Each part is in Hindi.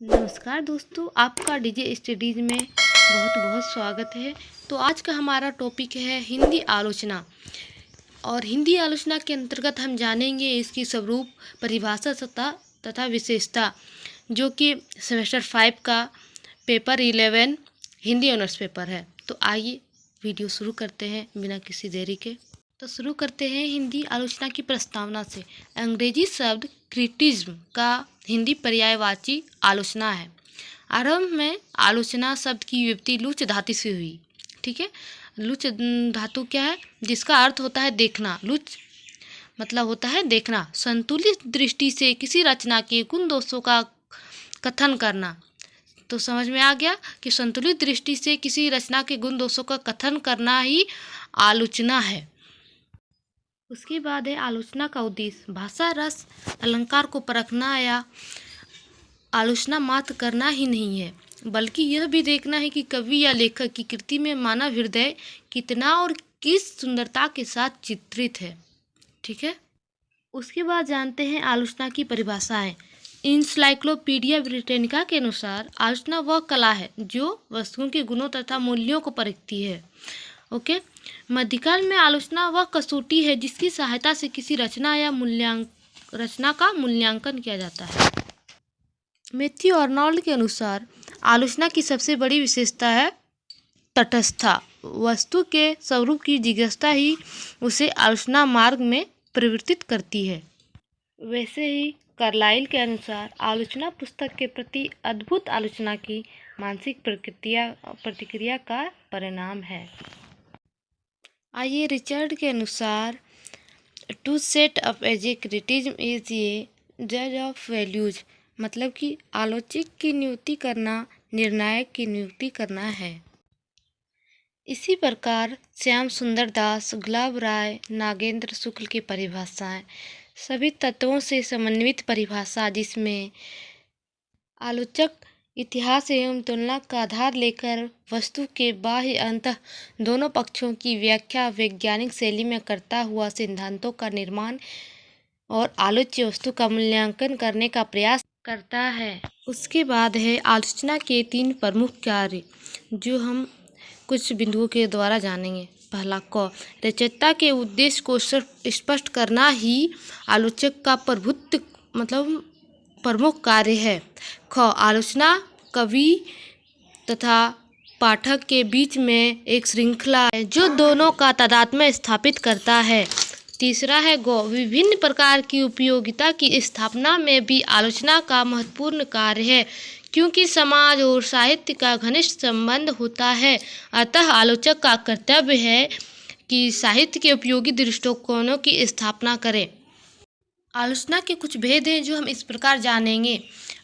नमस्कार दोस्तों, आपका डीजे स्टडीज़ में बहुत बहुत स्वागत है। तो आज का हमारा टॉपिक है हिंदी आलोचना। और हिंदी आलोचना के अंतर्गत हम जानेंगे इसकी स्वरूप, परिभाषा तथा विशेषता, जो कि सेमेस्टर 5 का पेपर 11 हिंदी ऑनर्स पेपर है। तो आइए वीडियो शुरू करते हैं बिना किसी देरी के। तो शुरू करते हैं हिंदी आलोचना की प्रस्तावना से। अंग्रेजी शब्द क्रिटिज्म का हिंदी पर्यायवाची आलोचना है। आरंभ में आलोचना शब्द की व्युत्पत्ति लुच धातु से हुई। ठीक है, लुच धातु क्या है? जिसका अर्थ होता है देखना। लुच मतलब होता है देखना। संतुलित दृष्टि से किसी रचना के गुण दोषों का कथन करना। तो समझ में आ गया कि संतुलित दृष्टि से किसी रचना के गुण दोषों का कथन करना ही आलोचना है। उसके बाद है आलोचना का उद्देश्य। भाषा रस अलंकार को परखना या आलोचना मात्र करना ही नहीं है, बल्कि यह भी देखना है कि कवि या लेखक की कृति में मानव हृदय कितना और किस सुंदरता के साथ चित्रित है। ठीक है, उसके बाद जानते हैं आलोचना की परिभाषाएं। इंसाइक्लोपीडिया ब्रिटानिका के अनुसार आलोचना वह कला है जो वस्तुओं के गुणों तथा मूल्यों को परखती है। ओके, मध्यकाल में आलोचना वह कसौटी है जिसकी सहायता से किसी रचना या रचना का मूल्यांकन किया जाता है। मैथ्यू आर्नोल्ड के अनुसार आलोचना की सबसे बड़ी विशेषता है तटस्थता। वस्तु के स्वरूप की जिज्ञासा ही उसे आलोचना मार्ग में परिवर्तित करती है। वैसे ही कार्लाइल के अनुसार आलोचना पुस्तक के प्रति अद्भुत आलोचना की मानसिक प्रतिक्रिया का परिणाम है। आइए रिचर्ड के अनुसार to set up as a criticism is a जज ऑफ वैल्यूज, मतलब कि आलोचक की नियुक्ति करना निर्णायक की नियुक्ति करना है। इसी प्रकार श्याम सुंदर दास, गुलाब राय, नागेंद्र शुक्ल की परिभाषाएं सभी तत्वों से समन्वित परिभाषा, जिसमें आलोचक इतिहास एवं तुलना का आधार लेकर वस्तु के बाह्य अंतः दोनों पक्षों की व्याख्या वैज्ञानिक शैली में करता हुआ सिद्धांतों का निर्माण और आलोच्य वस्तु का मूल्यांकन करने का प्रयास करता है। उसके बाद है आलोचना के 3 प्रमुख कार्य, जो हम कुछ बिंदुओं के द्वारा जानेंगे। पहला क, रचयिता के उद्देश्य को स्पष्ट करना ही आलोचक का प्रमुख कार्य है। ख, आलोचना कवि तथा पाठक के बीच में एक श्रृंखला है जो दोनों का तादात्म्य स्थापित करता है। तीसरा है गो, विभिन्न प्रकार की उपयोगिता की स्थापना में भी आलोचना का महत्वपूर्ण कार्य है, क्योंकि समाज और साहित्य का घनिष्ठ संबंध होता है। अतः आलोचक का कर्तव्य है कि साहित्य के उपयोगी दृष्टिकोणों की स्थापना करें। आलोचना के कुछ भेद हैं जो हम इस प्रकार जानेंगे।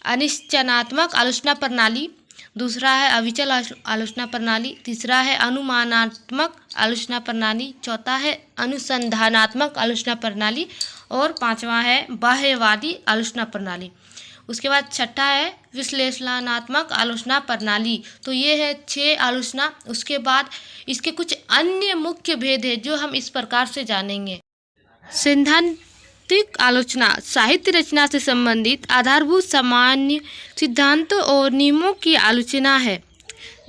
अनिश्चनात्मक आलोचना प्रणाली, दूसरा है अविचल आलोचना प्रणाली, तीसरा है अनुमानात्मक आलोचना प्रणाली, चौथा है अनुसंधानात्मक आलोचना प्रणाली और पांचवा है बाह्यवादी आलोचना प्रणाली। उसके बाद छठा है विश्लेषणात्मक आलोचना प्रणाली। तो ये है 6 आलोचना। उसके बाद इसके कुछ अन्य मुख्य भेद है जो हम इस प्रकार से जानेंगे। सैद्धांतिक आलोचना साहित्य रचना से संबंधित आधारभूत सामान्य सिद्धांतों और नियमों की आलोचना है,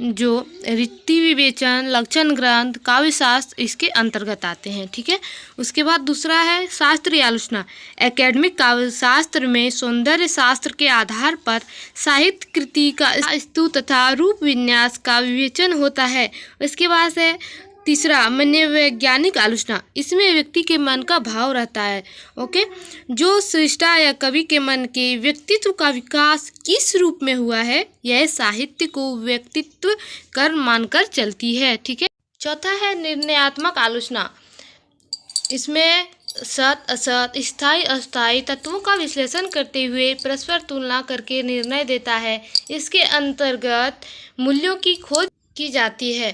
जो रीति विवेचन, लक्षण ग्रंथ, काव्यशास्त्र इसके अंतर्गत आते हैं। ठीक है, उसके बाद दूसरा है शास्त्रीय आलोचना। एकेडमिक काव्यशास्त्र में सौंदर्य शास्त्र के आधार पर साहित्य कृति का स्तु तथा रूप विन्यास का विवेचन होता है। उसके बाद है तीसरा मनोवैज्ञानिक आलोचना। इसमें व्यक्ति के मन का भाव रहता है। ओके, जो सृष्टा या कवि के मन के व्यक्तित्व का विकास किस रूप में हुआ है, यह साहित्य को व्यक्तित्व कर मानकर चलती है। ठीक है, चौथा है निर्णयात्मक आलोचना। इसमें सत असत, स्थायी अस्थायी तत्वों का विश्लेषण करते हुए परस्पर तुलना करके निर्णय देता है। इसके अंतर्गत मूल्यों की खोज की जाती है।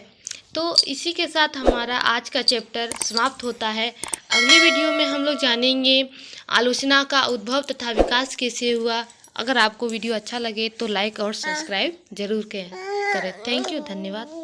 तो इसी के साथ हमारा आज का चैप्टर समाप्त होता है। अगली वीडियो में हम लोग जानेंगे आलोचना का उद्भव तथा विकास कैसे हुआ। अगर आपको वीडियो अच्छा लगे तो लाइक और सब्सक्राइब जरूर करें। थैंक यू, धन्यवाद।